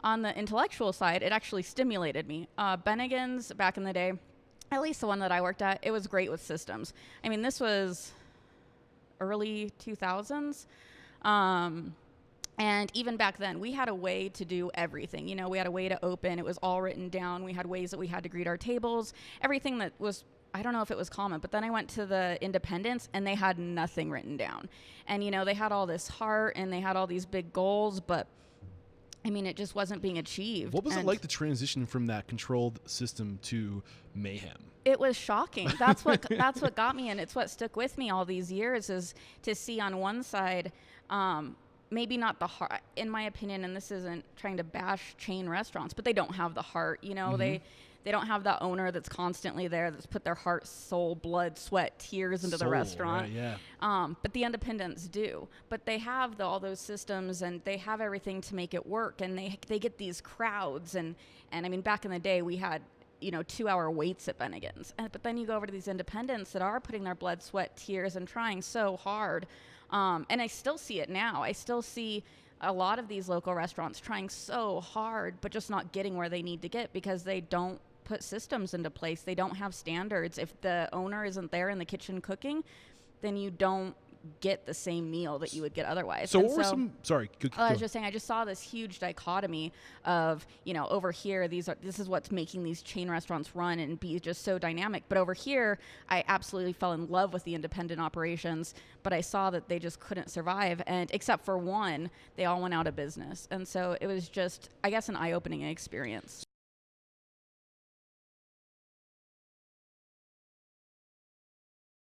On the intellectual side, it actually stimulated me. Bennigan's back in the day, at least the one that I worked at, it was great with systems. I mean, this was early 2000s. And even back then, we had a way to do everything. You know, we had a way to open. It was all written down. We had ways that we had to greet our tables. Everything that was, I don't know if it was common, but then I went to the Independents and they had nothing written down. And, you know, they had all this heart and they had all these big goals, but I mean, it just wasn't being achieved. What was it like to transition from that controlled system to mayhem? It was shocking. That's what got me, and it's what stuck with me all these years, is to see on one side, maybe not the heart, in my opinion, and this isn't trying to bash chain restaurants, but they don't have the heart. You know, they don't have that owner that's constantly there, that's put their heart, soul, blood, sweat, tears into the restaurant. Right, yeah. But the Independents do. But they have all those systems, and they have everything to make it work, and they get these crowds. And I mean, back in the day, we had, you know, 2-hour waits at Bennigan's. But then you go over to these Independents that are putting their blood, sweat, tears, and trying so hard. And I still see it now. I still see a lot of these local restaurants trying so hard, but just not getting where they need to get because they don't put systems into place. They don't have standards. If the owner isn't there in the kitchen cooking, then you don't get the same meal that you would get otherwise. So what were some, sorry. I was just saying, I just saw this huge dichotomy of, you know, over here, this is what's making these chain restaurants run and be just so dynamic. But over here, I absolutely fell in love with the independent operations, but I saw that they just couldn't survive. And except for one, they all went out of business. And so it was just, I guess, an eye-opening experience.